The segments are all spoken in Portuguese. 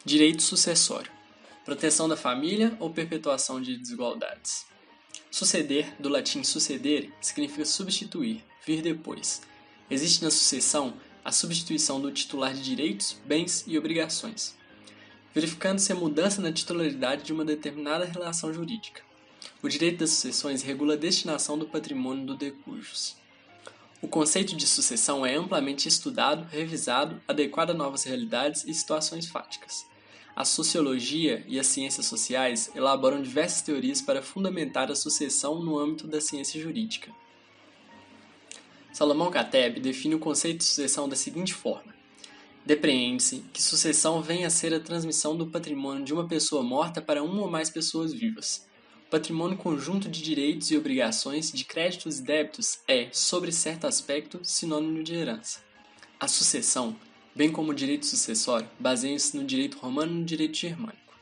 Direito sucessório. Proteção da família ou perpetuação de desigualdades. Suceder, do latim sucedere, significa substituir, vir depois. Existe na sucessão a substituição do titular de direitos, bens e obrigações, verificando-se a mudança na titularidade de uma determinada relação jurídica. O direito das sucessões regula a destinação do patrimônio do decujus. O conceito de sucessão é amplamente estudado, revisado, adequado a novas realidades e situações fáticas. A sociologia e as ciências sociais elaboram diversas teorias para fundamentar a sucessão no âmbito da ciência jurídica. Salomão Kateb define o conceito de sucessão da seguinte forma: depreende-se que sucessão venha a ser a transmissão do patrimônio de uma pessoa morta para uma ou mais pessoas vivas. O patrimônio conjunto de direitos e obrigações, de créditos e débitos é, sobre certo aspecto, sinônimo de herança. A sucessão, bem como o direito sucessório, baseiam-se no direito romano e no direito germânico.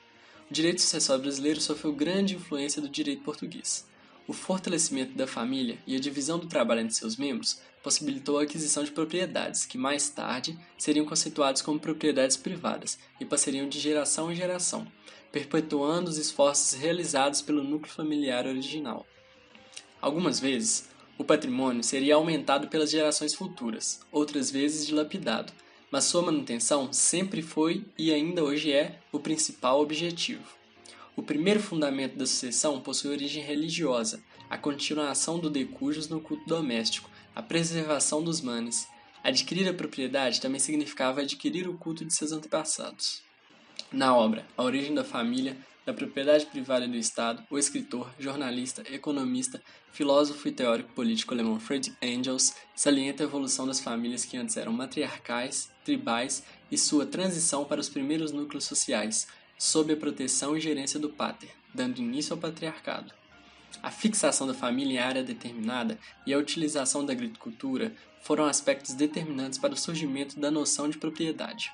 O direito sucessório brasileiro sofreu grande influência do direito português. O fortalecimento da família e a divisão do trabalho entre seus membros possibilitou a aquisição de propriedades que, mais tarde, seriam conceituadas como propriedades privadas e passariam de geração em geração, perpetuando os esforços realizados pelo núcleo familiar original. Algumas vezes, o patrimônio seria aumentado pelas gerações futuras, outras vezes dilapidado, mas sua manutenção sempre foi e ainda hoje é o principal objetivo. O primeiro fundamento da sucessão possui origem religiosa, a continuação do decujus no culto doméstico, a preservação dos manes. Adquirir a propriedade também significava adquirir o culto de seus antepassados. Na obra A Origem da Família, da Propriedade Privada e do Estado, o escritor, jornalista, economista, filósofo e teórico político alemão Friedrich Engels salienta a evolução das famílias que antes eram matriarcais, tribais e sua transição para os primeiros núcleos sociais, sob a proteção e gerência do pater, dando início ao patriarcado. A fixação da família em área determinada e a utilização da agricultura foram aspectos determinantes para o surgimento da noção de propriedade.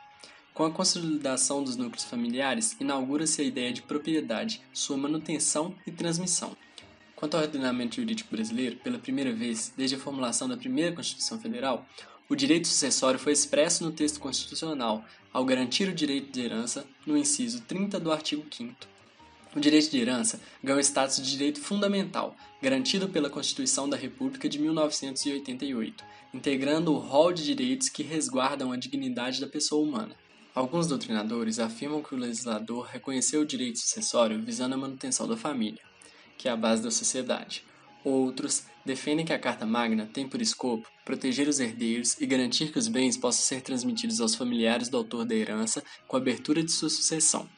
Com a consolidação dos núcleos familiares, inaugura-se a ideia de propriedade, sua manutenção e transmissão. Quanto ao ordenamento jurídico brasileiro, pela primeira vez desde a formulação da primeira Constituição Federal, o direito sucessório foi expresso no texto constitucional, ao garantir o direito de herança no inciso 30 do artigo 5º. O direito de herança ganhou status de direito fundamental, garantido pela Constituição da República de 1988, integrando o rol de direitos que resguardam a dignidade da pessoa humana. Alguns doutrinadores afirmam que o legislador reconheceu o direito sucessório visando a manutenção da família, que é a base da sociedade. Outros defendem que a Carta Magna tem por escopo proteger os herdeiros e garantir que os bens possam ser transmitidos aos familiares do autor da herança com a abertura de sua sucessão.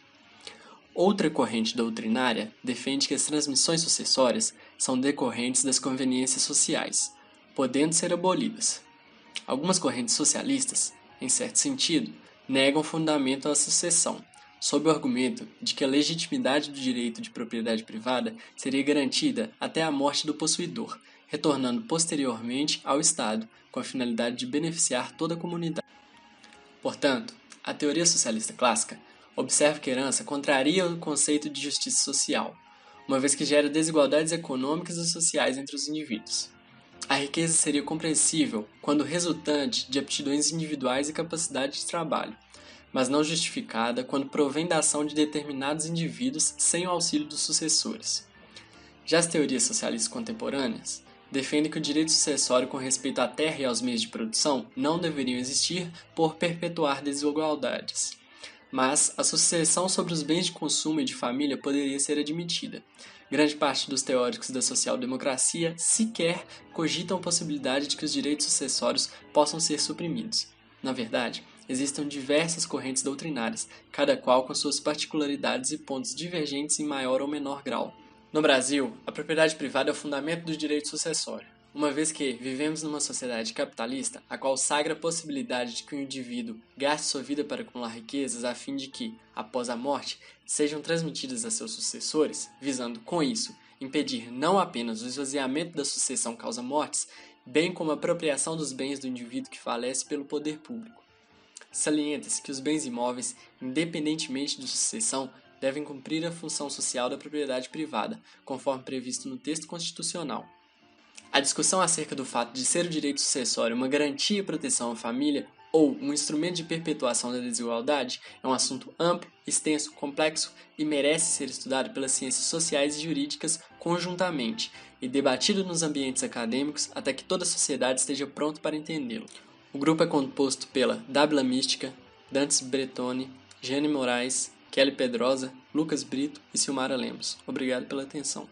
Outra corrente doutrinária defende que as transmissões sucessórias são decorrentes das conveniências sociais, podendo ser abolidas. Algumas correntes socialistas, em certo sentido, negam fundamento à sucessão, sob o argumento de que a legitimidade do direito de propriedade privada seria garantida até a morte do possuidor, retornando posteriormente ao Estado, com a finalidade de beneficiar toda a comunidade. Portanto, a teoria socialista clássica observa que a herança contraria o conceito de justiça social, uma vez que gera desigualdades econômicas e sociais entre os indivíduos. A riqueza seria compreensível quando resultante de aptidões individuais e capacidade de trabalho, mas não justificada quando provém da ação de determinados indivíduos sem o auxílio dos sucessores. Já as teorias socialistas contemporâneas defendem que o direito sucessório com respeito à terra e aos meios de produção não deveriam existir por perpetuar desigualdades, mas a sucessão sobre os bens de consumo e de família poderia ser admitida. Grande parte dos teóricos da social-democracia sequer cogitam a possibilidade de que os direitos sucessórios possam ser suprimidos. Na verdade, existem diversas correntes doutrinárias, cada qual com suas particularidades e pontos divergentes em maior ou menor grau. No Brasil, a propriedade privada é o fundamento do direito sucessório, uma vez que vivemos numa sociedade capitalista a qual sagra a possibilidade de que o indivíduo gaste sua vida para acumular riquezas a fim de que, após a morte, sejam transmitidas a seus sucessores, visando, com isso, impedir não apenas o esvaziamento da sucessão causa-mortes, bem como a apropriação dos bens do indivíduo que falece pelo poder público. Salienta-se que os bens imóveis, independentemente de sucessão, devem cumprir a função social da propriedade privada, conforme previsto no texto constitucional. A discussão acerca do fato de ser o direito sucessório uma garantia e proteção à família ou um instrumento de perpetuação da desigualdade é um assunto amplo, extenso, complexo e merece ser estudado pelas ciências sociais e jurídicas conjuntamente e debatido nos ambientes acadêmicos até que toda a sociedade esteja pronta para entendê-lo. O grupo é composto pela Dábila Mística, Dantes Bretone, Jane Moraes, Kelly Pedrosa, Lucas Brito e Silmara Lemos. Obrigado pela atenção.